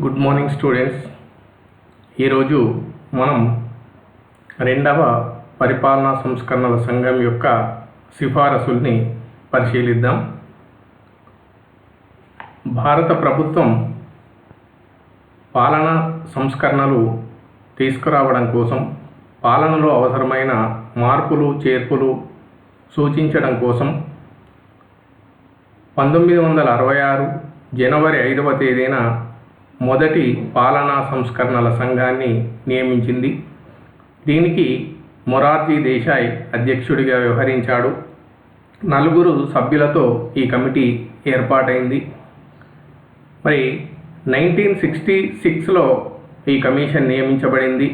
Good morning students. ఈరోజు మనం రెండవ పరిపాలనా సంస్కరణల సంఘం యొక్క సిఫారసుల్ని పరిశీలిద్దాం. భారత ప్రభుత్వం పాలనా సంస్కరణలు తీసుకురావడం కోసం, పాలనలో అవసరమైన మార్పులు చేర్పులు సూచించడం కోసం 1966 జనవరి 5వ తేదీన మొదటి పాలనా సంస్కరణల సంఘాన్ని నియమించింది. దీనికి మొరార్జీ దేశాయ్ అధ్యక్షుడిగా వ్యవహరించాడు. 4 సభ్యులతో ఈ కమిటీ ఏర్పాటైంది. మరి 1966లో ఈ కమిషన్ నియమించబడింది.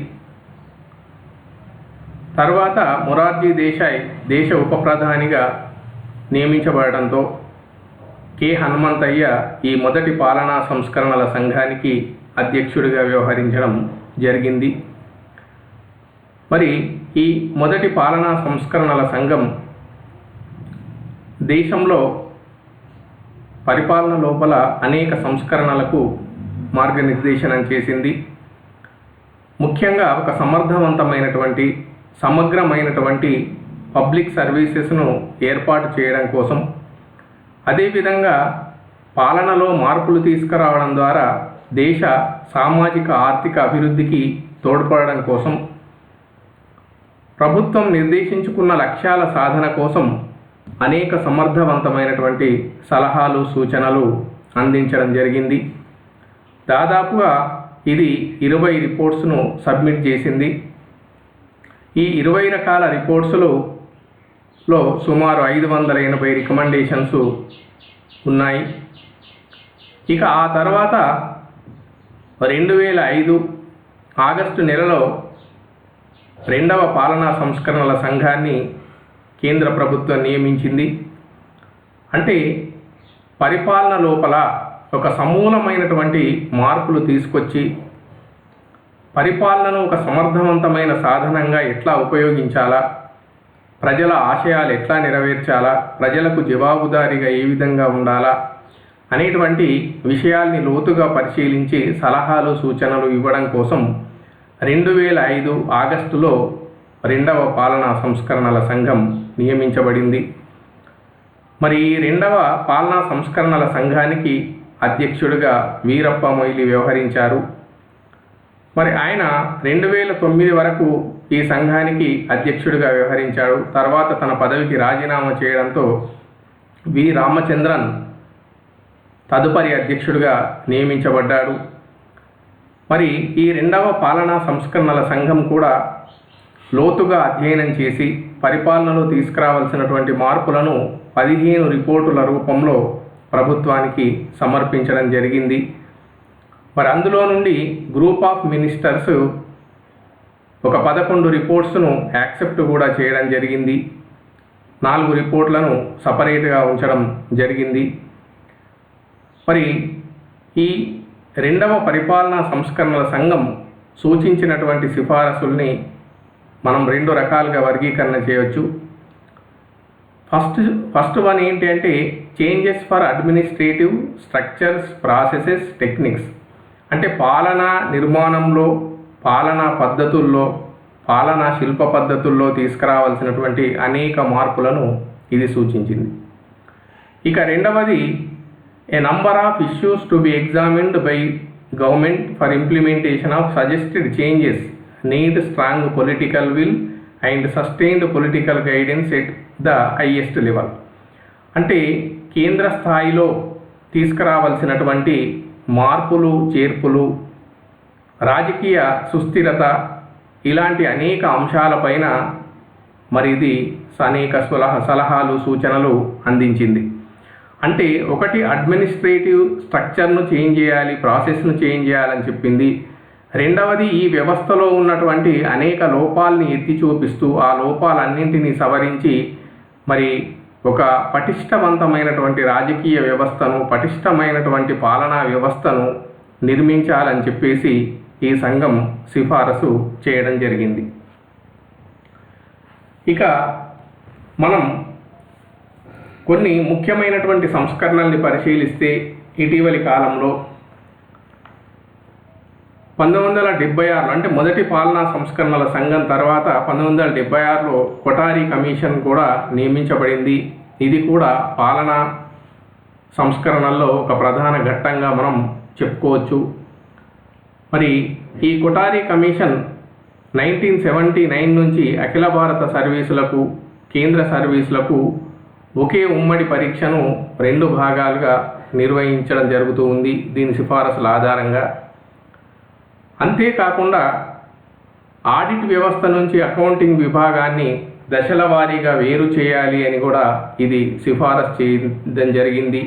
తర్వాత మొరార్జీ దేశాయ్ దేశ ఉప ప్రధానిగా నియమించబడటంతో కె హనుమంతయ్య ఈ మొదటి పాలనా సంస్కరణల సంఘానికి అధ్యక్షుడిగా వ్యవహరించడం జరిగింది. మరి ఈ మొదటి పాలనా సంస్కరణల సంఘం దేశంలో పరిపాలన లోపల అనేక సంస్కరణలకు మార్గనిర్దేశనం చేసింది. ముఖ్యంగా ఒక సమర్థవంతమైనటువంటి సమగ్రమైనటువంటి పబ్లిక్ సర్వీసెస్ను ఏర్పాటు చేయడం కోసం, అదేవిధంగా పాలనలో మార్పులు తీసుకురావడం ద్వారా దేశ సామాజిక ఆర్థిక అభివృద్ధికి తోడ్పడడం కోసం, ప్రభుత్వం నిర్దేశించుకున్న లక్ష్యాల సాధన కోసం అనేక సమర్థవంతమైనటువంటి సలహాలు సూచనలు అందించడం జరిగింది. దాదాపుగా ఇది 20 రిపోర్ట్స్ను సబ్మిట్ చేసింది. ఈ 20 రకాల రిపోర్ట్స్లో సుమారు 580 రికమెండేషన్స్ ఉన్నాయి. ఇక ఆ తర్వాత 2005 ఆగస్టు నెలలో రెండవ పాలనా సంస్కరణల సంఘాన్ని కేంద్ర ప్రభుత్వం నియమించింది. అంటే పరిపాలన లోపల ఒక సమూలమైనటువంటి మార్పులు తీసుకొచ్చి పరిపాలనను ఒక సమర్థవంతమైన సాధనంగా ఎట్లా ఉపయోగించాలా, ప్రజల ఆశయాలు ఎట్లా నెరవేర్చాలా, ప్రజలకు జవాబుదారీగా ఏ విధంగా ఉండాలా అనేటువంటి విషయాల్ని లోతుగా పరిశీలించి సలహాలు సూచనలు ఇవ్వడం కోసం 2005 ఆగస్టులో రెండవ పాలనా సంస్కరణల సంఘం నియమించబడింది. మరి ఈ రెండవ పాలనా సంస్కరణల సంఘానికి అధ్యక్షుడిగా వీరప్ప మొయిలీ వ్యవహరించారు. మరి ఆయన 2009 వరకు ఈ సంఘానికి అధ్యక్షుడిగా వ్యవహరించాడు. తర్వాత తన పదవికి రాజీనామా చేయడంతో వి రామచంద్రన్ తదుపరి అధ్యక్షుడిగా నియమించబడ్డాడు. మరి ఈ రెండవ పాలనా సంస్కరణల సంఘం కూడా లోతుగా అధ్యయనం చేసి పరిపాలనలో తీసుకురావాల్సినటువంటి మార్పులను 15 రిపోర్టుల రూపంలో ప్రభుత్వానికి సమర్పించడం జరిగింది. మరి అందులో నుండి గ్రూప్ ఆఫ్ మినిస్టర్స్ ఒక 11 రిపోర్ట్స్ను యాక్సెప్ట్ కూడా చేయడం జరిగింది. 4 రిపోర్ట్లను సపరేట్గా ఉంచడం జరిగింది. మరి ఈ రెండవ పరిపాలనా సంస్కరణల సంఘం సూచించినటువంటి సిఫారసుల్ని మనం 2 రకాలుగా వర్గీకరణ చేయవచ్చు. ఫస్ట్ వన్ ఏంటి అంటే changes for administrative structures, processes, techniques. అంటే పాలనా నిర్మాణంలో, పాలనా పద్ధతుల్లో, పాలనా శిల్ప పద్ధతుల్లో తీసుకురావాల్సినటువంటి అనేక మార్పులను ఇది సూచించింది. ఇక రెండవది a number of issues to be examined by government for implementation of suggested changes need strong political will and sustained political guidance at the highest level. అంటే కేంద్ర స్థాయిలో తీసుకురావాల్సినటువంటి మార్పులు చేర్పులు, రాజకీయ సుస్థిరత, ఇలాంటి అనేక అంశాలపైన మరి ఇది అనేక సలహాలు సూచనలు అందించింది. అంటే ఒకటి అడ్మినిస్ట్రేటివ్ స్ట్రక్చర్ను చేంజ్ చేయాలి, ప్రాసెస్ను చేంజ్ చేయాలని చెప్పింది. రెండవది ఈ వ్యవస్థలో ఉన్నటువంటి అనేక లోపాలని ఎత్తి చూపిస్తూ ఆ లోపాలన్నింటినీ సవరించి మరి ఒక పటిష్టవంతమైనటువంటి రాజకీయ వ్యవస్థను, పటిష్టమైనటువంటి పాలనా వ్యవస్థను నిర్మించాలని చెప్పేసి ఈ సంఘం సిఫారసు చేయడం జరిగింది. ఇక మనం కొన్ని ముఖ్యమైనటువంటి సంస్కరణల్ని పరిశీలిస్తే ఇటీవలి కాలంలో 1976 అంటే మొదటి పాలనా సంస్కరణల సంఘం తర్వాత 1976లో కొఠారి కమిషన్ కూడా నియమించబడింది. ఇది కూడా పాలనా సంస్కరణల్లో ఒక ప్రధాన ఘట్టంగా మనం చెప్పుకోవచ్చు. మరి ఈ కొఠారి కమిషన్ 1979 నుంచి అఖిల భారత సర్వీసులకు, కేంద్ర సర్వీసులకు ఒకే ఉమ్మడి పరీక్షను 2 భాగాలుగా నిర్వహించడం జరుగుతూ ఉంది దీని సిఫారసుల ఆధారంగా. అంతేకాకుండా ఆడిట్ వ్యవస్థ నుంచి అకౌంటింగ్ విభాగాన్ని దశల వారీగా వేరు చేయాలి అని కూడా ఇది సిఫారసు చేయడం జరిగింది.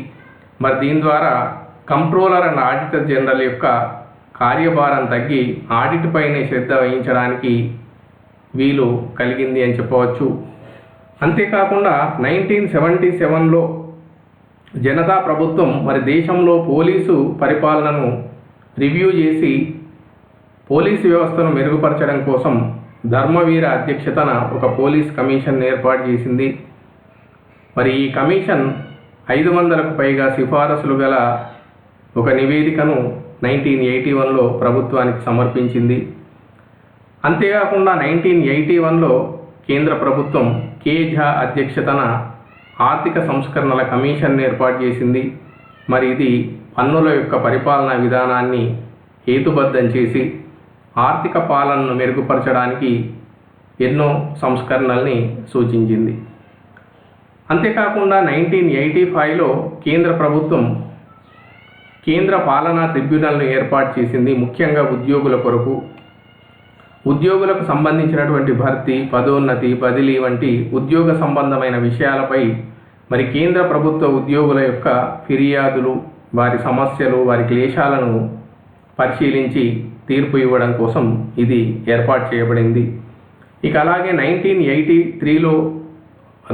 మరి దీని ద్వారా కంట్రోలర్ అండ్ ఆడిటర్ జనరల్ యొక్క కార్యభారం తగ్గి ఆడిట్ పైనే శ్రద్ధ వహించడానికి వీలు కలిగింది అని చెప్పవచ్చు. అంతేకాకుండా 1977లో జనతా ప్రభుత్వం మరి దేశంలో పోలీసు పరిపాలనను రివ్యూ చేసి పోలీసు వ్యవస్థను మెరుగుపరచడం కోసం ధర్మవీర అధ్యక్షతన ఒక పోలీస్ కమిషన్ ఏర్పాటు చేసింది. మరి ఈ కమిషన్ 500కు పైగా సిఫారసులు గల ఒక నివేదికను 1981లో ప్రభుత్వానికి సమర్పించింది. అంతేకాకుండా 1981లో కేంద్ర ప్రభుత్వం కే ఝా అధ్యక్షతన ఆర్థిక సంస్కరణల కమిషన్ ఏర్పాటు చేసింది. మరి ఇది పన్నుల యొక్క పరిపాలనా విధానాన్ని హేతుబద్ధం చేసి ఆర్థిక పాలనను మెరుగుపరచడానికి ఎన్నో సంస్కరణల్ని సూచించింది. అంతేకాకుండా 1985లో కేంద్ర ప్రభుత్వం కేంద్ర పాలనా ట్రిబ్యునల్ను ఏర్పాటు చేసింది. ముఖ్యంగా ఉద్యోగుల కొరకు, ఉద్యోగులకు సంబంధించినటువంటి భర్తీ, పదోన్నతి, బదిలీ వంటి ఉద్యోగ సంబంధమైన విషయాలపై మరి కేంద్ర ప్రభుత్వ ఉద్యోగుల యొక్క ఫిర్యాదులు, వారి సమస్యలు, వారి క్లేశాలను పరిశీలించి తీర్పు ఇవ్వడం కోసం ఇది ఏర్పాటు చేయబడింది. ఇక అలాగే 1983లో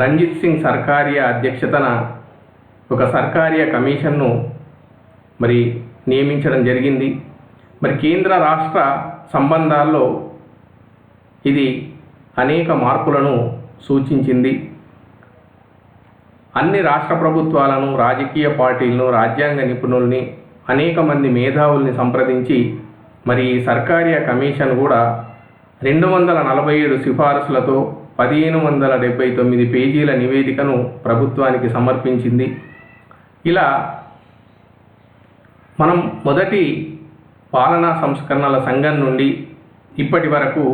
రంజిత్ సింగ్ సర్కారియా అధ్యక్షతన ఒక సర్కారియా కమిషన్ను మరి నియమించడం జరిగింది. మరి కేంద్ర రాష్ట్ర సంబంధాల్లో ఇది అనేక మార్పులను సూచించింది. అన్ని రాష్ట్ర ప్రభుత్వాలను, రాజకీయ పార్టీలను, రాజ్యాంగ నిపుణుల్ని, అనేక మంది మేధావుల్ని సంప్రదించి మరి ఈ సర్కారియా కమిషన్ కూడా 247 సిఫారసులతో 1579 పేజీల నివేదికను ప్రభుత్వానికి సమర్పించింది. ఇలా మనం మొదటి పాలనా సంస్కరణల సంఘం నుండి ఇప్పటి వరకు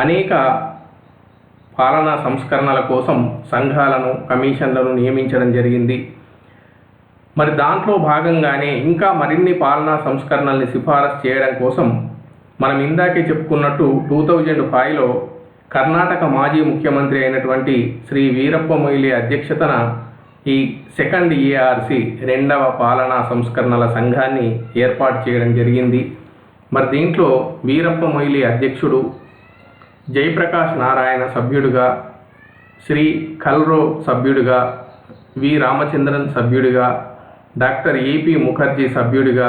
అనేక పాలనా సంస్కరణల కోసం సంఘాలను, కమిషన్లను నియమించడం జరిగింది. మరి దాంట్లో భాగంగానే ఇంకా మరిన్ని పాలనా సంస్కరణల్ని సిఫారసు చేయడం కోసం మనం ఇందాకే చెప్పుకున్నట్టు 2005లో కర్ణాటక మాజీ ముఖ్యమంత్రి అయినటువంటి శ్రీ వీరప్ప మొయిలీ అధ్యక్షతన ఈ సెకండ్ ఏఆర్సి 2వ పాలనా సంస్కరణల సంఘాన్ని ఏర్పాటు చేయడం జరిగింది. మరి దీంట్లో వీరప్ప మొయిలీ అధ్యక్షుడు, జయప్రకాష్ నారాయణ సభ్యుడిగా, శ్రీ ఖల్రో సభ్యుడిగా, వి రామచంద్రన్ సభ్యుడిగా, డాక్టర్ ఏపీ ముఖర్జీ సభ్యుడిగా,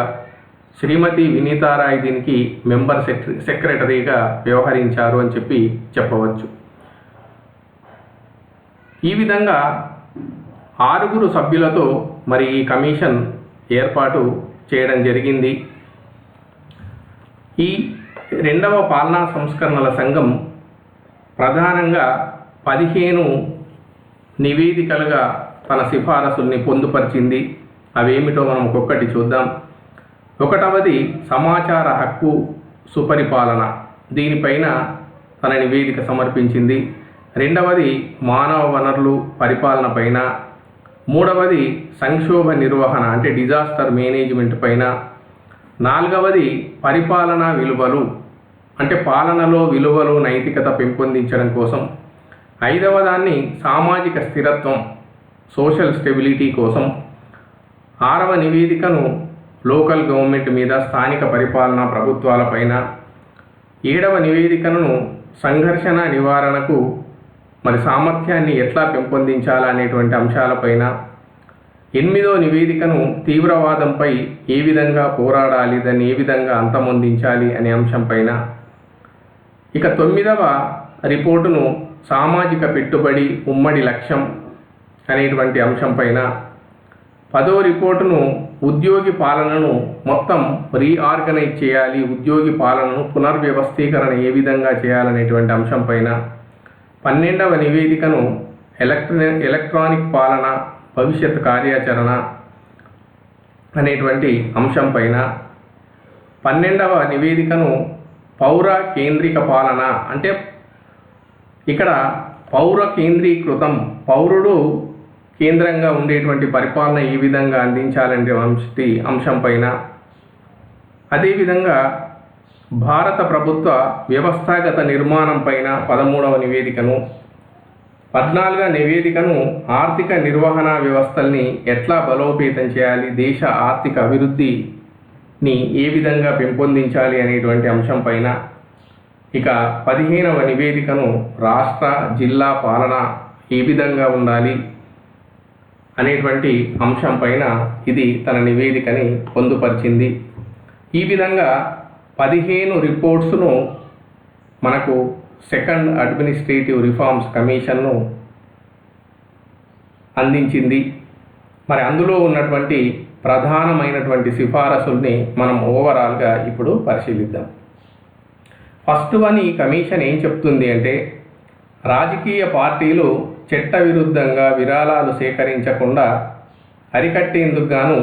శ్రీమతి వినీతారాయ్ దీనికి మెంబర్ సెక్రటరీగా వ్యవహరించారు అని చెప్పవచ్చు. ఈ విధంగా 6 సభ్యులతో మరి ఈ కమిషన్ ఏర్పాటు చేయడం జరిగింది. ఈ 2వ పాలనా సంస్కరణల సంఘం ప్రధానంగా 15 నివేదికలుగా తన సిఫారసుల్ని పొందుపరిచింది. అవేమిటో మనం ఒక్కొక్కటి చూద్దాం. 1వది సమాచార హక్కు సుపరిపాలన, దీనిపైన తన నివేదిక సమర్పించింది. 2వది మానవ వనరులు పరిపాలన పైన, 3వది సంక్షోభ నిర్వహణ అంటే డిజాస్టర్ మేనేజ్మెంట్ పైన, 4వది పరిపాలనా విలువలు అంటే పాలనలో విలువలు, నైతికత పెంపొందించడం కోసం, 5వ దాన్ని సామాజిక స్థిరత్వం సోషల్ స్టెబిలిటీ కోసం, 6వ నివేదికను లోకల్ గవర్నమెంట్ మీద, స్థానిక పరిపాలనా ప్రభుత్వాలపైన, 7వ నివేదికను సంఘర్షణ నివారణకు మరి సామర్థ్యాన్ని ఎట్లా పెంపొందించాలనేటువంటి అంశాలపైన, 8వ నివేదికను తీవ్రవాదంపై ఏ విధంగా పోరాడాలి, దాన్ని ఏ విధంగా అంతమొందించాలి అనే అంశంపైన, ఇక 9వ రిపోర్టును సామాజిక పెట్టుబడి ఉమ్మడి లక్ష్యం అనేటువంటి అంశంపైన, 10వ రిపోర్టును ఉద్యోగి పాలనను మొత్తం రీఆర్గనైజ్ చేయాలి, ఉద్యోగి పాలనను పునర్వ్యవస్థీకరణ ఏ విధంగా చేయాలనేటువంటి అంశం పైన. 12వ నివేదికను ఎలక్ట్రానిక్ పాలన భవిష్యత్ కార్యాచరణ అనేటువంటి అంశం పైన. 12వ నివేదికను పౌర కేంద్రిక పాలన, అంటే ఇక్కడ పౌర కేంద్రీకృతం, పౌరుడు కేంద్రంగా ఉండేటువంటి పరిపాలన ఏ విధంగా అందించాలనే అంశం పైన. అదేవిధంగా భారత ప్రభుత్వ వ్యవస్థాగత నిర్మాణం పైన 13వ నివేదికను. 14వ నివేదికను ఆర్థిక నిర్వహణ వ్యవస్థల్ని ఎట్లా బలోపేతం చేయాలి, దేశ ఆర్థిక అభివృద్ధిని ఏ విధంగా పెంపొందించాలి అనేటువంటి అంశం పైన. ఇక 15వ నివేదికను రాష్ట్ర జిల్లా పాలన ఏ విధంగా ఉండాలి అనేటువంటి అంశం పైన ఇది తన నివేదికని పొందుపరిచింది. ఈ విధంగా 15 రిపోర్ట్స్ను మనకు సెకండ్ అడ్మినిస్ట్రేటివ్ రిఫార్మ్స్ కమిషన్ను అందించింది. మరి అందులో ఉన్నటువంటి ప్రధానమైనటువంటి సిఫారసుల్ని మనం ఓవరాల్గా ఇప్పుడు పరిశీలిద్దాం. ఫస్ట్ వన్, ఈ కమిషన్ ఏం చెప్తుంది అంటే, రాజకీయ పార్టీలు చట్టవిరుద్ధంగా విరాళాలు సేకరించకుండా అరికట్టేందుకు గాను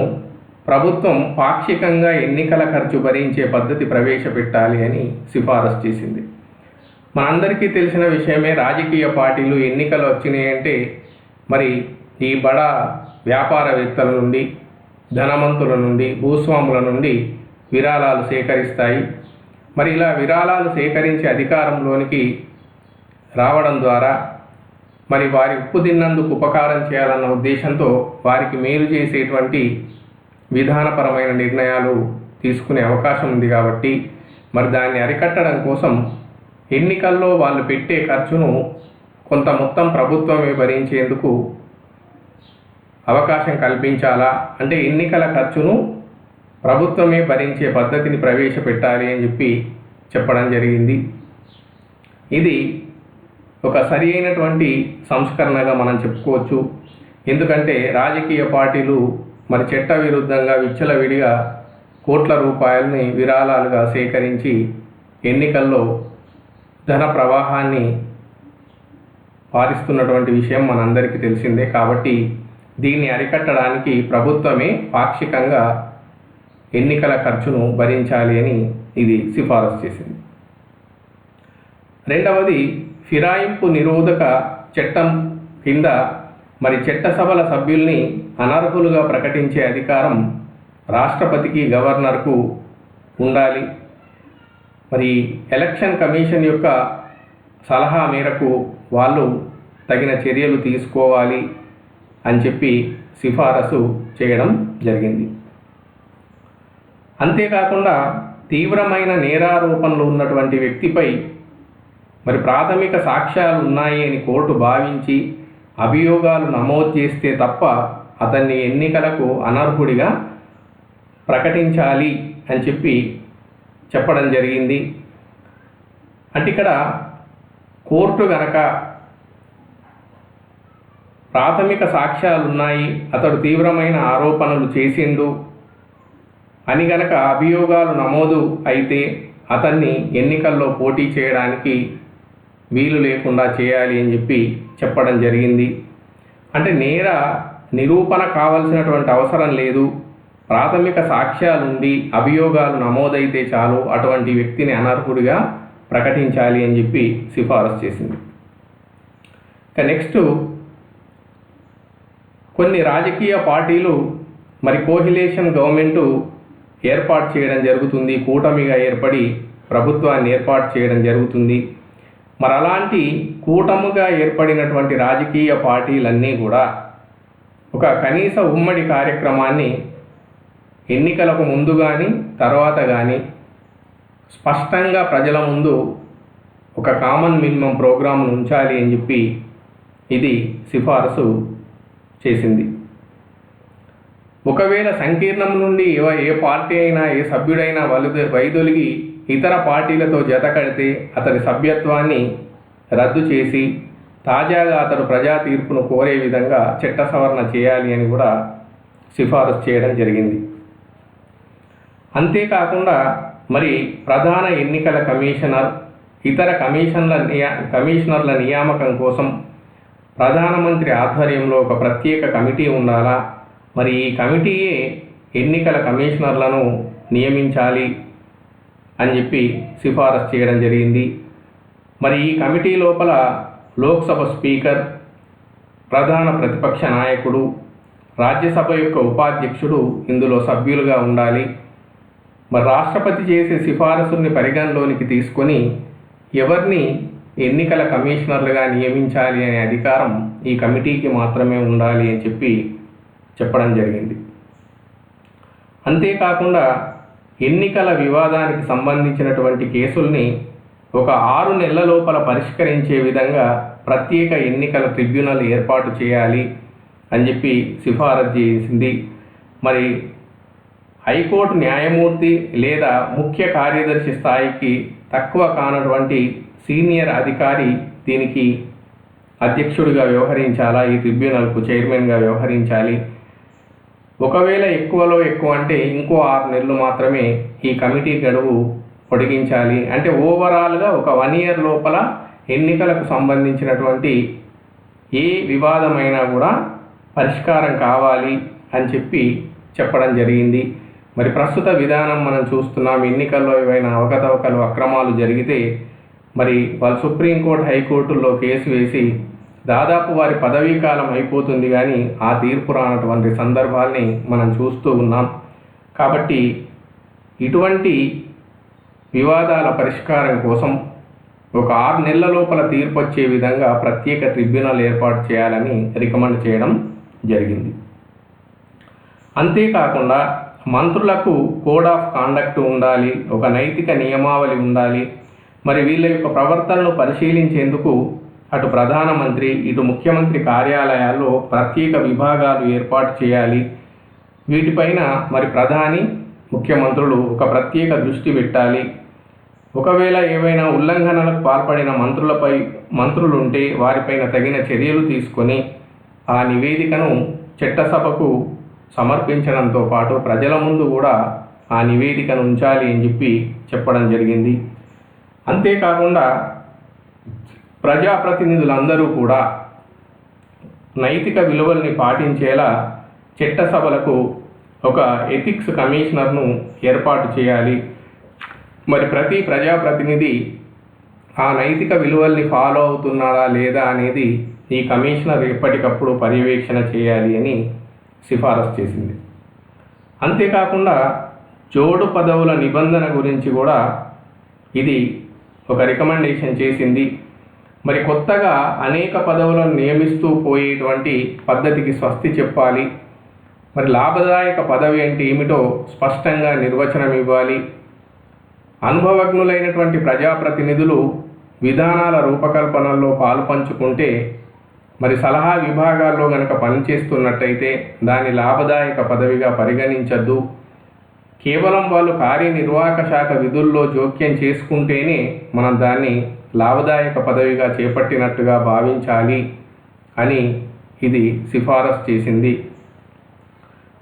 ప్రభుత్వం పాక్షికంగా ఎన్నికల ఖర్చు భరించే పద్ధతి ప్రవేశపెట్టాలి అని సిఫారసు చేసింది. మనందరికీ తెలిసిన విషయమే, రాజకీయ పార్టీలు ఎన్నికలు వచ్చినాయంటే మరి ఈ బడా వ్యాపారవేత్తల నుండి, ధనవంతుల నుండి, భూస్వాముల నుండి విరాళాలు సేకరిస్తాయి. మరి ఇలా విరాళాలు సేకరించి అధికారంలోనికి రావడం ద్వారా మరి వారి ఉప్పు తిన్నందుకు ఉపకారం చేయాలన్న ఉద్దేశంతో వారికి మేలు చేసేటువంటి విధానపరమైన నిర్ణయాలు తీసుకునే అవకాశం ఉంది. కాబట్టి మరి దాన్ని అరికట్టడం కోసం ఎన్నికల్లో వాళ్ళు పెట్టే ఖర్చును కొంత మొత్తం ప్రభుత్వమే భరించేందుకు అవకాశం కల్పించాలా, అంటే ఎన్నికల ఖర్చును ప్రభుత్వమే భరించే పద్ధతిని ప్రవేశపెట్టాలి అని చెప్పడం జరిగింది. ఇది ఒక సరి అయినటువంటి సంస్కరణగా మనం చెప్పుకోవచ్చు. ఎందుకంటే రాజకీయ పార్టీలు మరి చట్టవిరుద్ధంగా విచ్చలవిడిగా కోట్ల రూపాయలని విరాళాలుగా సేకరించి ఎన్నికల్లో ధన ప్రవాహాన్ని పారిస్తున్నటువంటి విషయం మనందరికీ తెలిసిందే. కాబట్టి దీన్ని అరికట్టడానికి ప్రభుత్వమే పాక్షికంగా ఎన్నికల ఖర్చును భరించాలి అని ఇది సిఫారసు చేసింది. రెండవది, ఫిరాయింపు నిరోధక చట్టం కింద మరి చట్టసభల సభ్యుల్ని అనర్హులుగా ప్రకటించే అధికారం రాష్ట్రపతికి, గవర్నర్కు ఉండాలి. మరి ఎలక్షన్ కమిషన్ యొక్క సలహా మేరకు వాళ్ళు తగిన చర్యలు తీసుకోవాలి అని సిఫారసు చేయడం జరిగింది. అంతేకాకుండా తీవ్రమైన నేరారోపణలు ఉన్నటువంటి వ్యక్తిపై మరి ప్రాథమిక సాక్ష్యాలు ఉన్నాయి అని కోర్టు భావించి అభియోగాలు నమోదు చేస్తే తప్ప అతన్ని ఎన్నికలకు అనర్హుడిగా ప్రకటించాలి అని చెప్పడం జరిగింది. అంటే ఇక్కడ కోర్టు గనక ప్రాథమిక సాక్ష్యాలు ఉన్నాయి, అతడు తీవ్రమైన ఆరోపణలు చేసిండు అని గనక అభియోగాలు నమోదు అయితే అతన్ని ఎన్నికల్లో పోటీ చేయడానికి వీలు లేకుండా చేయాలి అని చెప్పడం జరిగింది. అంటే నేర నిరూపణ కావాల్సినటువంటి అవసరం లేదు, ప్రాథమిక సాక్ష్యాలుండి అభియోగాలు నమోదైతే చాలు అటువంటి వ్యక్తిని అనర్హుడిగా ప్రకటించాలి అని సిఫారసు చేసింది. ఇక నెక్స్ట్, కొన్ని రాజకీయ పార్టీలు మరి కోహిలేషన్ గవర్నమెంటు ఏర్పాటు చేయడం జరుగుతుంది, కూటమిగా ఏర్పడి ప్రభుత్వాన్ని ఏర్పాటు చేయడం జరుగుతుంది. మరి అలాంటి కూటముగా ఏర్పడినటువంటి రాజకీయ పార్టీలన్నీ కూడా ఒక కనీస ఉమ్మడి కార్యక్రమాన్ని ఎన్నికలకు ముందు కానీ తర్వాత కానీ స్పష్టంగా ప్రజల ముందు ఒక కామన్ మినిమం ప్రోగ్రామ్ను ఉంచాలి అని ఇది సిఫారసు చేసింది. ఒకవేళ సంకీర్ణం నుండి ఏ పార్టీ అయినా ఏ సభ్యుడైనా వైదొలిగి ఇతర పార్టీలతో జత కడితే అతడి సభ్యత్వాన్ని రద్దు చేసి తాజాగా అతడు ప్రజా తీర్పును కోరే విధంగా చట్ట సవరణ చేయాలి అని కూడా సిఫారసు చేయడం జరిగింది. అంతేకాకుండా మరి ప్రధాన ఎన్నికల కమిషనర్ ఇతర కమిషనర్ల నియామకం కోసం ప్రధానమంత్రి ఆధ్వర్యంలో ఒక ప్రత్యేక కమిటీ ఉండాలా, మరి ఈ కమిటీయే ఎన్నికల కమిషనర్లను నియమించాలి అని చెప్పి సిఫారసు చేయడం జరిగింది. మరి ఈ కమిటీ లోపల లోక్సభ స్పీకర్, ప్రధాన ప్రతిపక్ష నాయకుడు, రాజ్యసభ యొక్క ఉపాధ్యక్షుడు ఇందులో సభ్యులుగా ఉండాలి. మరి రాష్ట్రపతి చేసే సిఫారసుల్ని పరిగణలోనికి తీసుకొని ఎవరిని ఎన్నికల కమిషనర్లుగా నియమించాలి అనే అధికారం ఈ కమిటీకి మాత్రమే ఉండాలి అని చెప్పడం జరిగింది. అంతేకాకుండా ఎన్నికల వివాదానికి సంబంధించినటువంటి కేసుల్ని ఒక 6 నెలల లోపల పరిష్కరించే విధంగా ప్రత్యేక ఎన్నికల ట్రిబ్యునల్ ఏర్పాటు చేయాలి అని చెప్పి సిఫారసు చేసింది. మరి హైకోర్టు న్యాయమూర్తి లేదా ముఖ్య కార్యదర్శి స్థాయికి తక్కువ కానటువంటి సీనియర్ అధికారి దీనికి అధ్యక్షుడిగా వ్యవహరించాలా, ఈ ట్రిబ్యునల్కు చైర్మన్గా వ్యవహరించాలి. ఒకవేళ ఎక్కువలో ఎక్కువ అంటే ఇంకో 6 నెలలు మాత్రమే ఈ కమిటీ గడువు పొడిగించాలి. అంటే ఓవరాల్గా ఒక 1 ఇయర్ లోపల ఎన్నికలకు సంబంధించినటువంటి ఏ వివాదమైనా కూడా పరిష్కారం కావాలి అని చెప్పడం జరిగింది. మరి ప్రస్తుత విధానం మనం చూస్తున్నాం. ఎన్నికల్లో ఏవైనా అవకతవకలు, అక్రమాలు జరిగితే మరి వాళ్ళు సుప్రీంకోర్టు, హైకోర్టుల్లో కేసు వేసి దాదాపు వారి పదవీ కాలం అయిపోతుంది, కానీ ఆ తీర్పు రానటువంటి సందర్భాల్ని మనం చూస్తూ ఉన్నాం. కాబట్టి ఇటువంటి వివాదాల పరిష్కారం కోసం ఒక 6 నెలల లోపల తీర్పు వచ్చే విధంగా ప్రత్యేక ట్రిబ్యునల్ ఏర్పాటు చేయాలని రికమెండ్ చేయడం జరిగింది. అంతేకాకుండా మంత్రులకు కోడ్ ఆఫ్ కాండక్ట్ ఉండాలి, ఒక నైతిక నియమావళి ఉండాలి. మరి వీళ్ళ యొక్క ప్రవర్తనను పరిశీలించేందుకు అటు ప్రధానమంత్రి, ఇటు ముఖ్యమంత్రి కార్యాలయాల్లో ప్రత్యేక విభాగాలు ఏర్పాటు చేయాలి. వీటిపైన మరి ప్రధాని, ముఖ్యమంత్రులు ఒక ప్రత్యేక దృష్టి పెట్టాలి. ఒకవేళ ఏవైనా ఉల్లంఘనలకు పాల్పడిన మంత్రులుంటే వారిపైన తగిన చర్యలు తీసుకొని ఆ నివేదికను చట్టసభకు సమర్పించడంతో పాటు ప్రజల ముందు కూడా ఆ నివేదికను ఉంచాలి అని చెప్పడం జరిగింది. అంతేకాకుండా ప్రజాప్రతినిధులందరూ కూడా నైతిక విలువల్ని పాటించేలా చట్టసభలకు ఒక ఎథిక్స్ కమిషనర్ను ఏర్పాటు చేయాలి. మరి ప్రతి ప్రజాప్రతినిధి ఆ నైతిక విలువల్ని ఫాలో అవుతున్నారా లేదా అనేది ఈ కమిషనర్ ఎప్పటికప్పుడు పర్యవేక్షణ చేయాలి అని సిఫారసు చేసింది. అంతేకాకుండా జోడు పదవుల నిబంధన గురించి కూడా ఇది ఒక రికమెండేషన్ చేసింది. మరి కొత్తగా అనేక పదవులను నియమిస్తూ పోయేటువంటి పద్ధతికి స్వస్తి చెప్పాలి. మరి లాభదాయక పదవి అంటే ఏమిటో స్పష్టంగా నిర్వచనం ఇవ్వాలి. అనుభవజ్ఞులైనటువంటి ప్రజాప్రతినిధులు విధానాల రూపకల్పనలో పాలుపంచుకుంటే మరి సలహా విభాగాల్లో గనక పనిచేస్తున్నట్టయితే దాన్ని లాభదాయక పదవిగా పరిగణించద్దు. కేవలం వాళ్ళు కార్యనిర్వాహక శాఖ విధుల్లో జోక్యం చేసుకుంటేనే మనం దాన్ని లాభదాయక పదవిగా చేపట్టినట్టుగా భావించాలి అని ఇది సిఫారసు చేసింది.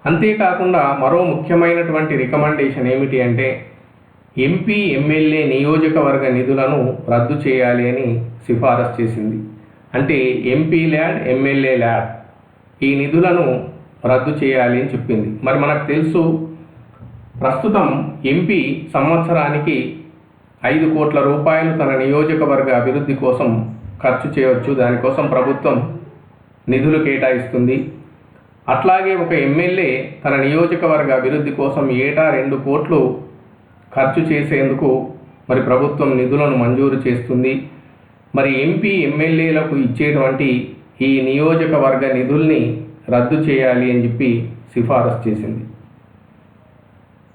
అంతేకాకుండా మరో ముఖ్యమైనటువంటి రికమెండేషన్ ఏమిటి అంటే ఎంపీ, ఎమ్మెల్యే నియోజకవర్గ నిధులను రద్దు చేయాలి అని సిఫారసు చేసింది. అంటే ఎంపీ ల్యాడ్, ఎమ్మెల్యే ల్యాడ్ ఈ నిధులను రద్దు చేయాలి అని చెప్పింది. మరి మనకు తెలుసు ప్రస్తుతం ఎంపీ సంవత్సరానికి 5 కోట్ల రూపాయలు తన నియోజకవర్గ అభివృద్ధి కోసం ఖర్చు చేయవచ్చు. దానికోసం ప్రభుత్వం నిధులు కేటాయిస్తుంది. అట్లాగే ఒక ఎమ్మెల్యే తన నియోజకవర్గ అభివృద్ధి కోసం ఏటా 2 కోట్లు ఖర్చు చేసేందుకు మరి ప్రభుత్వం నిధులను మంజూరు చేస్తుంది. మరి ఎంపీ, ఎమ్మెల్యేలకు ఇచ్చేటువంటి ఈ నియోజకవర్గ నిధుల్ని రద్దు చేయాలి అని సిఫారసు చేసింది.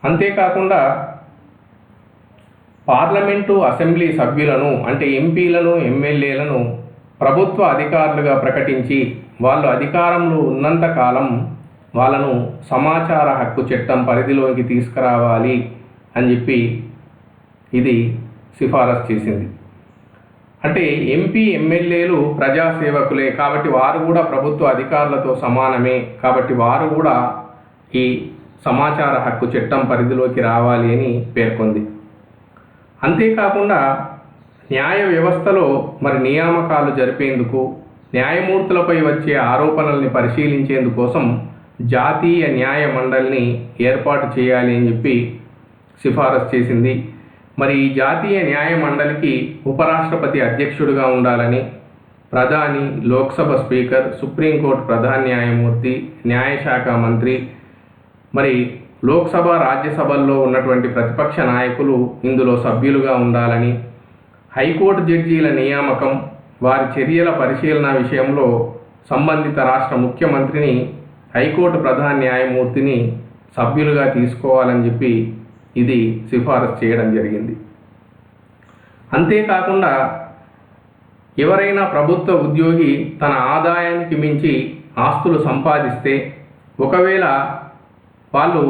అంతేకాకుండా పార్లమెంటు, అసెంబ్లీ సభ్యులను అంటే ఎంపీలను, ఎమ్మెల్యేలను ప్రభుత్వ అధికారులుగా ప్రకటించి వాళ్ళు అధికారంలో ఉన్నంత కాలం వాళ్ళను సమాచార హక్కు చట్టం పరిధిలోకి తీసుకురావాలి అని ఇది సిఫారసు చేసింది. అంటే ఎంపీ, ఎమ్మెల్యేలు ప్రజాసేవకులే కాబట్టి వారు కూడా ప్రభుత్వ అధికారులతో సమానమే కాబట్టి వారు కూడా ఈ సమాచార హక్కు చట్టం పరిధిలోకి రావాలి అని పేర్కొంది. అంతేకాకుండా న్యాయ వ్యవస్థలో మరి నియామకాలు జరిపేందుకు, న్యాయమూర్తులపై వచ్చే ఆరోపణల్ని పరిశీలించేందుకోసం జాతీయ న్యాయ మండలిని ఏర్పాటు చేయాలి అని చెప్పి సిఫారసు చేసింది. మరి ఈ జాతీయ న్యాయ మండలికి ఉపరాష్ట్రపతి అధ్యక్షుడిగా ఉండాలని, ప్రధాని, లోక్సభ స్పీకర్, సుప్రీంకోర్టు ప్రధాన న్యాయమూర్తి, న్యాయశాఖ మంత్రి, మరి లోక్సభ, రాజ్యసభల్లో ఉన్నటువంటి ప్రతిపక్ష నాయకులు ఇందులో సభ్యులుగా ఉండాలని, హైకోర్టు జడ్జీల నియామకం, వారి చర్యల పరిశీలన విషయంలో సంబంధిత రాష్ట్ర ముఖ్యమంత్రిని, హైకోర్టు ప్రధాన న్యాయమూర్తిని సభ్యులుగా తీసుకోవాలని చెప్పి ఇది సిఫారసు చేయడం జరిగింది. అంతేకాకుండా ఎవరైనా ప్రభుత్వ ఉద్యోగి తన ఆదాయానికి మించి ఆస్తులు సంపాదిస్తే, ఒకవేళ వాళ్ళు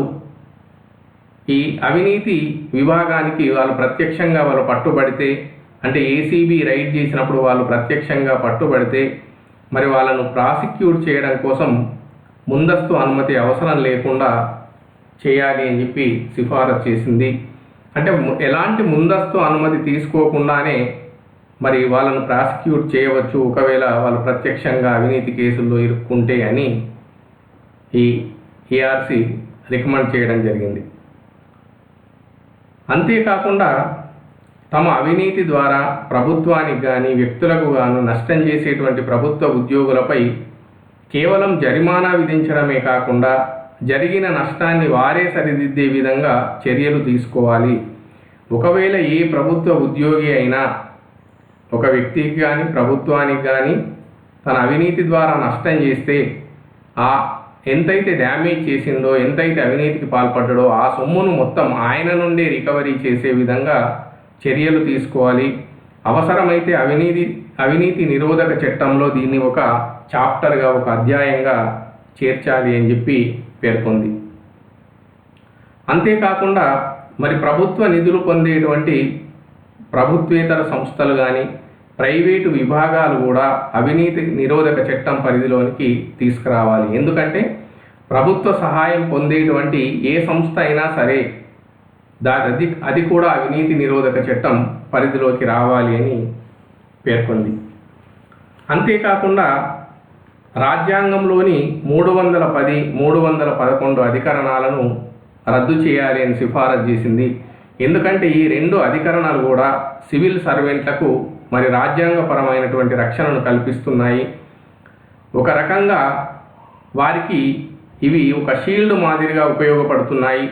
ఈ అవినీతి విభాగానికి వాళ్ళు ప్రత్యక్షంగా పట్టుబడితే, అంటే ఏసీబీ రైడ్ చేసినప్పుడు వాళ్ళు ప్రత్యక్షంగా పట్టుబడితే, మరి వాళ్ళను ప్రాసిక్యూట్ చేయడం కోసం ముందస్తు అనుమతి అవసరం లేకుండా చేయాలి అని చెప్పి సిఫారసు చేసింది. అంటే ఎలాంటి ముందస్తు అనుమతి తీసుకోకుండానే మరి వాళ్ళను ప్రాసిక్యూట్ చేయవచ్చు ఒకవేళ వాళ్ళు ప్రత్యక్షంగా అవినీతి కేసుల్లో ఇరుక్కుంటే అని ఈ ఏఆర్సి రికమెండ్ చేయడం జరిగింది. అంతేకాకుండా తమ అవినీతి ద్వారా ప్రభుత్వానికి కానీ వ్యక్తులకు గాను నష్టం చేసేటువంటి ప్రభుత్వ ఉద్యోగులపై కేవలం జరిమానా విధించడమే కాకుండా జరిగిన నష్టాన్ని వారే సరిదిద్దే విధంగా చర్యలు తీసుకోవాలి. ఒకవేళ ఏ ప్రభుత్వ ఉద్యోగి అయినా ఒక వ్యక్తికి కానీ ప్రభుత్వానికి కానీ తన అవినీతి ద్వారా నష్టం చేస్తే, ఆ ఎంతైతే డ్యామేజ్ చేసిందో, ఎంతైతే అవినీతికి పాల్పడ్డాడో ఆ సొమ్మును మొత్తం ఆయన నుండే రికవరీ చేసే విధంగా చర్యలు తీసుకోవాలి. అవసరమైతే అవినీతి నిరోధక చట్టంలో దీన్ని ఒక చాప్టర్గా, ఒక అధ్యాయంగా చేర్చాలి అని చెప్పి పేర్కొంది. అంతేకాకుండా మరి ప్రభుత్వ నిధులు పొందేటువంటి ప్రభుత్వేతర సంస్థలు కానీ ప్రైవేటు విభాగాలు కూడా అవినీతి నిరోధక చట్టం పరిధిలోనికి తీసుకురావాలి. ఎందుకంటే ప్రభుత్వ సహాయం పొందేటువంటి ఏ సంస్థ అయినా సరే అది కూడా అవినీతి నిరోధక చట్టం పరిధిలోకి రావాలి అని పేర్కొంది. అంతేకాకుండా రాజ్యాంగంలోని 310, 311 అధికరణాలను రద్దు చేయాలి అని సిఫారసు చేసింది. ఎందుకంటే ఈ రెండు అధికరణాలు కూడా సివిల్ సర్వెంట్లకు మరి రాజ్యాంగపరమైనటువంటి రక్షణను కల్పిస్తున్నాయి. ఒక రకంగా వారికి ఇవి ఒక షీల్డ్ మాదిరిగా ఉపయోగపడుతున్నాయి.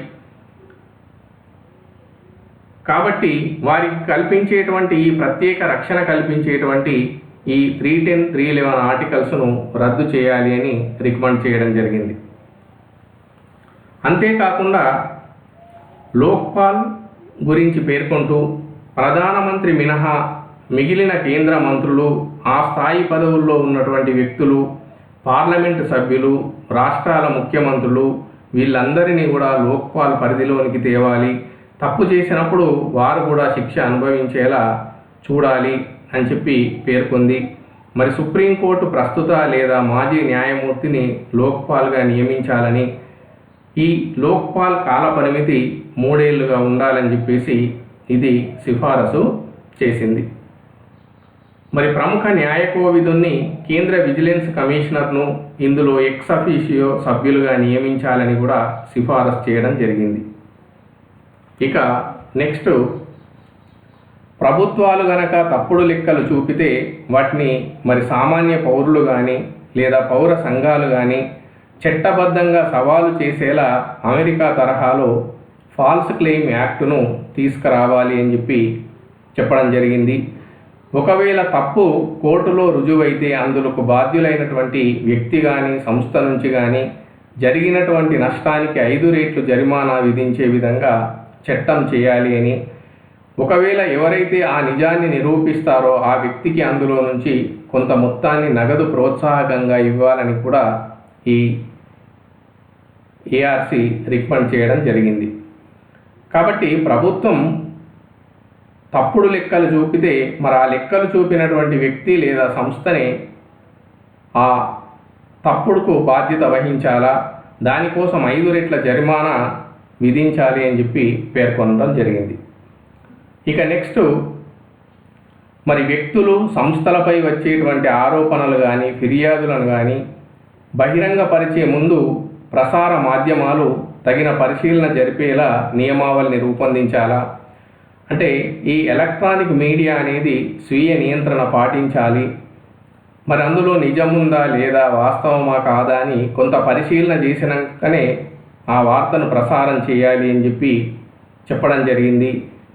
కాబట్టి వారికి కల్పించేటువంటి ఈ ప్రత్యేక రక్షణ కల్పించేటువంటి ఈ 310, 311 ఆర్టికల్స్ను రద్దు చేయాలి అని రికమెండ్ చేయడం జరిగింది. అంతేకాకుండా లోక్పాల్ గురించి పేర్కొంటూ ప్రధానమంత్రి మినహా మిగిలిన కేంద్ర మంత్రులు, ఆ స్థాయి పదవుల్లో ఉన్నటువంటి వ్యక్తులు, పార్లమెంటు సభ్యులు, రాష్ట్రాల ముఖ్యమంత్రులు వీళ్ళందరినీ కూడా లోక్పాల్ పరిధిలోనికి తేవాలి. తప్పు చేసినప్పుడు వారు కూడా శిక్ష అనుభవించేలా చూడాలి అని చెప్పి పేర్కొంది. మరి సుప్రీంకోర్టు ప్రస్తుత లేదా మాజీ న్యాయమూర్తిని లోక్పాల్గా నియమించాలని, ఈ లోక్పాల్ కాల పరిమితి 3 ఏళ్లుగా ఉండాలని చెప్పేసి ఇది సిఫారసు చేసింది. మరి ప్రముఖ న్యాయ కోవిదుని కేంద్ర విజిలెన్స్ కమిషనర్ను ఇందులో ఎక్స్ అఫీషియో సభ్యులుగా నియమించాలని కూడా సిఫారసు చేయడం జరిగింది. ఇక నెక్స్ట్, ప్రభుత్వాలు గనక తప్పుడు లెక్కలు చూపితే వాటిని మరి సామాన్య పౌరులు కానీ లేదా పౌర సంఘాలు కానీ చట్టబద్ధంగా సవాలు చేసేలా అమెరికా తరహాలో ఫాల్స్ క్లెయిమ్ యాక్టును తీసుకురావాలి అని చెప్పి చెప్పడం జరిగింది. ఒకవేళ తప్పు కోర్టులో రుజువైతే అందులకు బాధ్యులైనటువంటి వ్యక్తి కానీ సంస్థ నుంచి కానీ జరిగినటువంటి నష్టానికి 5 రెట్లు జరిమానా విధించే విధంగా చట్టం చేయాలి అని, ఒకవేళ ఎవరైతే ఆ నిజాన్ని నిరూపిస్తారో ఆ వ్యక్తికి అందులో నుంచి కొంత మొత్తాన్ని నగదు ప్రోత్సాహకంగా ఇవ్వాలని కూడా ఈ ఏఆర్సి రికమెండ్ చేయడం జరిగింది. కాబట్టి ప్రభుత్వం తప్పుడు లెక్కలు చూపితే మరి ఆ లెక్కలు చూపినటువంటి వ్యక్తి లేదా సంస్థనే ఆ తప్పుడుకు బాధ్యత వహించాలా, దానికోసం 5 రెట్ల జరిమానా విధించాలి అని చెప్పి పేర్కొనడం జరిగింది. ఇక నెక్స్ట్, మరి వ్యక్తులు సంస్థలపై వచ్చేటువంటి ఆరోపణలు కానీ ఫిర్యాదులను కానీ బహిరంగపరిచే ముందు ప్రసార మాధ్యమాలు తగిన పరిశీలన జరిపేలా నియమావళిని రూపొందించాలా. అంటే ఈ ఎలక్ట్రానిక్ మీడియా అనేది స్వీయ నియంత్రణ పాటించాలి. మరి అందులో నిజముందా లేదా, వాస్తవమా కాదా అని కొంత పరిశీలన చేసినాకనే ఆ వార్తను ప్రసారం చేయాలి అని చెప్పి చెప్పడం జరిగింది.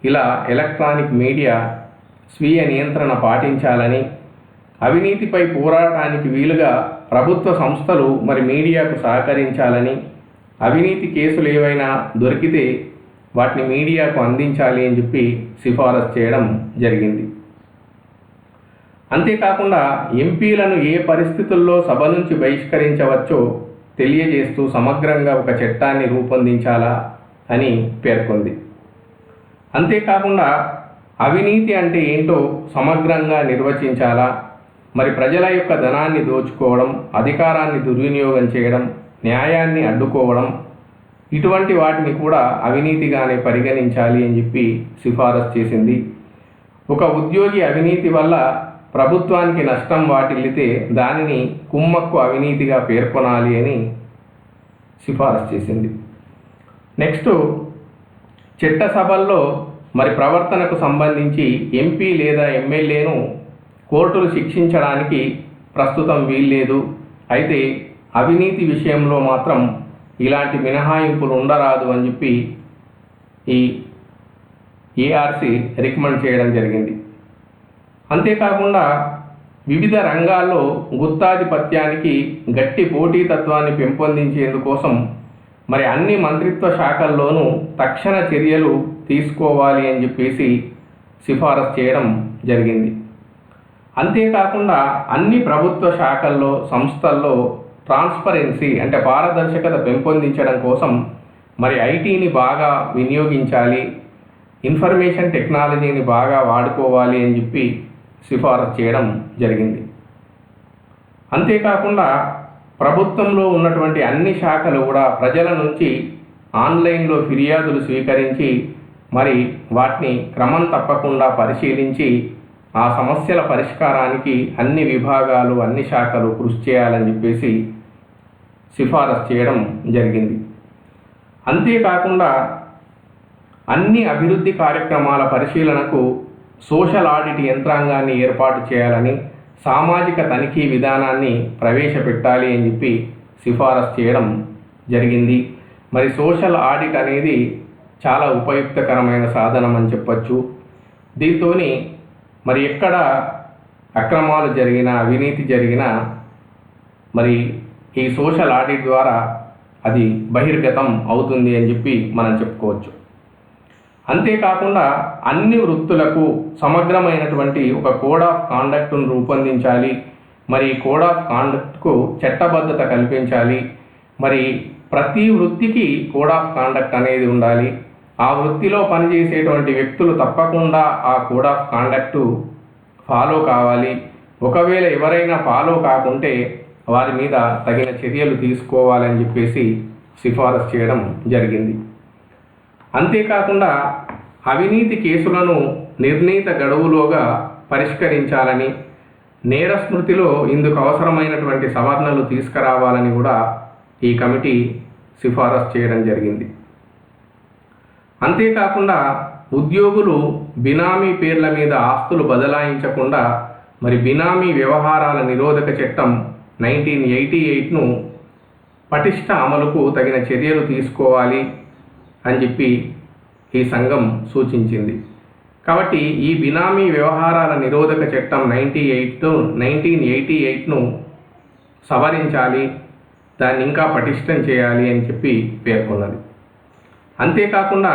ఇలా ఎలక్ట్రానిక్ మీడియా స్వీయ నియంత్రణ పాటించాలని, అవినీతిపై పోరాటానికి వీలుగా ప్రభుత్వ సంస్థలు మరి మీడియాకు సహకరించాలని, అవినీతి కేసులు ఏవైనా దొరికితే వాటిని మీడియాకు అందించాలి అని చెప్పి సిఫారసు చేయడం జరిగింది. అంతేకాకుండా ఎంపీలను ఏ పరిస్థితుల్లో సభ నుంచి బహిష్కరించవచ్చో తెలియజేస్తూ సమగ్రంగా ఒక చట్టాన్ని రూపొందించాలా అని పేర్కొంది. అంతేకాకుండా అవినీతి అంటే ఏంటో సమగ్రంగా నిర్వచించాలా. మరి ప్రజల యొక్క ధనాన్ని దోచుకోవడం, అధికారాన్ని దుర్వినియోగం చేయడం, న్యాయాన్ని అడ్డుకోవడం, ఇటువంటి వాటిని కూడా అవినీతిగానే పరిగణించాలి అని చెప్పి సిఫారసు చేసింది. ఒక ఉద్యోగి అవినీతి వల్ల ప్రభుత్వానికి నష్టం వాటిల్లితే దానిని కుమ్మక్కు అవినీతిగా పేర్కొనాలి అని సిఫారసు చేసింది. నెక్స్ట్, చట్టసభల్లో మరి ప్రవర్తనకు సంబంధించి ఎంపీ లేదా ఎమ్మెల్యేను కోర్టులు శిక్షించడానికి ప్రస్తుతం వీల్లేదు. అయితే అవినీతి విషయంలో మాత్రం ఇలాంటి మినహాయింపులు ఉండరాదు అని చెప్పి ఈ ఏఆర్సి రికమెండ్ చేయడం జరిగింది. అంతేకాకుండా వివిధ రంగాల్లో గుత్తాధిపత్యానికి గట్టి పోటీతత్వాన్ని పెంపొందించేందుకోసం మరి అన్ని మంత్రిత్వ శాఖల్లోనూ తక్షణ చర్యలు తీసుకోవాలి అని చెప్పేసి సిఫారసు చేయడం జరిగింది. అంతేకాకుండా అన్ని ప్రభుత్వ శాఖల్లో సంస్థల్లో ట్రాన్స్పరెన్సీ అంటే పారదర్శకత పెంపొందించడం కోసం మరి ఐటీని బాగా వినియోగించాలి, ఇన్ఫర్మేషన్ టెక్నాలజీని బాగా వాడుకోవాలి అని చెప్పి సిఫారసు చేయడం జరిగింది. అంతేకాకుండా ప్రభుత్వంలో ఉన్నటువంటి అన్ని శాఖలు కూడా ప్రజల నుంచి ఆన్లైన్లో ఫిర్యాదులు స్వీకరించి మరి వాటిని క్రమం తప్పకుండా పరిశీలించి ఆ సమస్యల పరిష్కారానికి అన్ని విభాగాలు అన్ని శాఖలు కృషి చేయాలని చెప్పేసి సిఫారసు చేయడం జరిగింది. అంతేకాకుండా అన్ని అభివృద్ధి కార్యక్రమాల పరిశీలనకు సోషల్ ఆడిట్ యంత్రాంగాన్ని ఏర్పాటు చేయాలని, సామాజిక తనిఖీ విధానాన్ని ప్రవేశపెట్టాలి అని చెప్పి సిఫారసు చేయడం జరిగింది. మరి సోషల్ ఆడిట్ అనేది చాలా ఉపయుక్తకరమైన సాధనం అని చెప్పచ్చు. దీంతో మరి ఎక్కడ అక్రమాలు జరిగినా అవినీతి జరిగినా మరి ఈ సోషల్ ఆడిట్ ద్వారా అది బహిర్గతం అవుతుంది అని చెప్పి మనం చెప్పుకోవచ్చు. అంతేకాకుండా అన్ని వృత్తులకు సమగ్రమైనటువంటి ఒక కోడ్ ఆఫ్ కాండక్ట్ను రూపొందించాలి. మరి కోడ్ ఆఫ్ కాండక్ట్కు చట్టబద్ధత కల్పించాలి. మరి ప్రతి వృత్తికి కోడ్ ఆఫ్ కాండక్ట్ అనేది ఉండాలి. ఆ వృత్తిలో పనిచేసేటువంటి వ్యక్తులు తప్పకుండా ఆ కోడ్ ఆఫ్ కాండక్ట్ ఫాలో కావాలి. ఒకవేళ ఎవరైనా ఫాలో కాకుంటే వారి మీద తగిన చర్యలు తీసుకోవాలని చెప్పేసి సిఫారసు చేయడం జరిగింది. అంతేకాకుండా అవినీతి కేసులను నిర్ణీత గడువులోగా పరిష్కరించాలని, నేర స్మృతిలో ఇందుకు అవసరమైనటువంటి సవరణలు తీసుకురావాలని కూడా ఈ కమిటీ సిఫారసు చేయడం జరిగింది. అంతేకాకుండా ఉద్యోగులు బినామీ పేర్ల మీద ఆస్తులు బదలాయించకుండా మరి బినామీ వ్యవహారాల నిరోధక చట్టం 1988ను పటిష్ట అమలుకు తగిన చర్యలు తీసుకోవాలి అని చెప్పి ఈ సంఘం సూచించింది. కాబట్టి ఈ బినామీ వ్యవహారాల నిరోధక చట్టం 1988ను సవరించాలి, దాన్ని ఇంకా పటిష్టం చేయాలి అని చెప్పి పేర్కొన్నది. అంతేకాకుండా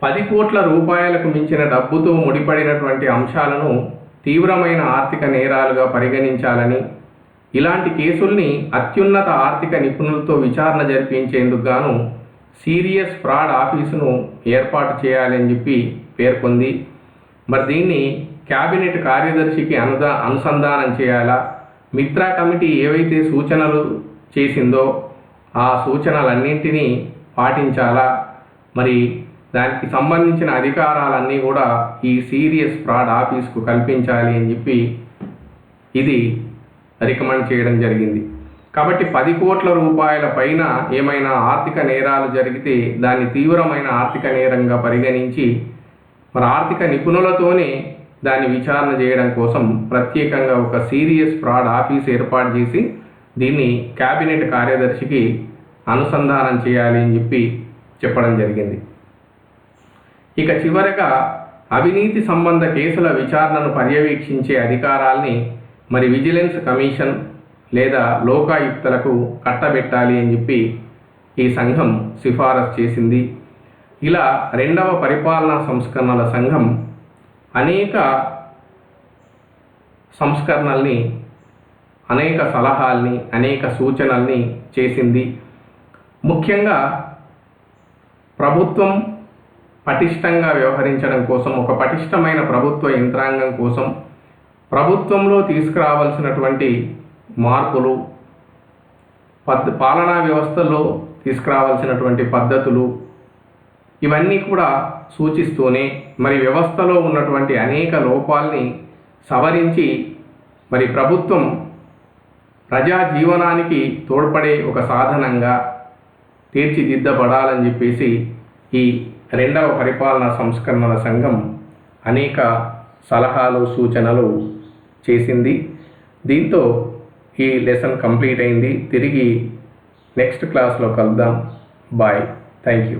10 కోట్ల రూపాయలకు మించిన డబ్బుతో ముడిపడినటువంటి అంశాలను తీవ్రమైన ఆర్థిక నేరాలుగా పరిగణించాలని, ఇలాంటి కేసుల్ని అత్యున్నత ఆర్థిక నిపుణులతో విచారణ జరిపించేందుకు గాను సీరియస్ ఫ్రాడ్ ఆఫీసును ఏర్పాటు చేయాలని చెప్పి పేర్కొంది. మరి దీన్ని క్యాబినెట్ కార్యదర్శికి అనుసంధానం చేయాలా, మిత్రా కమిటీ ఏవైతే సూచనలు చేసిందో ఆ సూచనలన్నింటినీ పాటించాలా, మరి దానికి సంబంధించిన అధికారాలన్నీ కూడా ఈ సీరియస్ ఫ్రాడ్ ఆఫీస్కు కల్పించాలి అని చెప్పి ఇది రికమెండ్ చేయడం జరిగింది. కాబట్టి 10 కోట్ల రూపాయల పైన ఏమైనా ఆర్థిక నేరాలు జరిగితే దాన్ని తీవ్రమైన ఆర్థిక నేరంగా పరిగణించి మరి ఆర్థిక నిపుణులతోనే దాన్ని విచారణ చేయడం కోసం ప్రత్యేకంగా ఒక సీరియస్ ఫ్రాడ్ ఆఫీస్ ఏర్పాటు చేసి దీన్ని క్యాబినెట్ కార్యదర్శికి అనుసంధానం చేయాలి అని చెప్పి చెప్పడం జరిగింది. ఇక చివరగా అవినీతి సంబంధ కేసుల విచారణను పర్యవేక్షించే అధికారాల్ని మరి విజిలెన్స్ కమిషన్ లేదా లోకాయుక్తలకు కట్టబెట్టాలి అని చెప్పి ఈ సంఘం సిఫారసు చేసింది. ఇలా 2వ పరిపాలనా సంస్కరణల సంఘం అనేక సంస్కరణల్ని, అనేక సలహాల్ని, అనేక సూచనల్ని చేసింది. ముఖ్యంగా ప్రభుత్వం పటిష్టంగా వ్యవహరించడం కోసం, ఒక పటిష్టమైన ప్రభుత్వ యంత్రాంగం కోసం ప్రభుత్వంలో తీసుకురావాల్సినటువంటి మార్పులు, పాలనా వ్యవస్థల్లో తీసుకురావాల్సినటువంటి పద్ధతులు, ఇవన్నీ కూడా సూచిస్తూనే మరి వ్యవస్థలో ఉన్నటువంటి అనేక లోపాలని సవరించి మరి ప్రభుత్వం ప్రజా జీవనానికి తోడ్పడే ఒక సాధనంగా తీర్చిదిద్దబడాలని చెప్పేసి ఈ 2వ పరిపాలనా సంస్కరణల సంఘం అనేక సలహాలు, సూచనలు చేసింది. దీంతో ఈ లెసన్ కంప్లీట్ అయింది. తిరిగి నెక్స్ట్ క్లాస్లో కలుద్దాం. బాయ్. Thank you.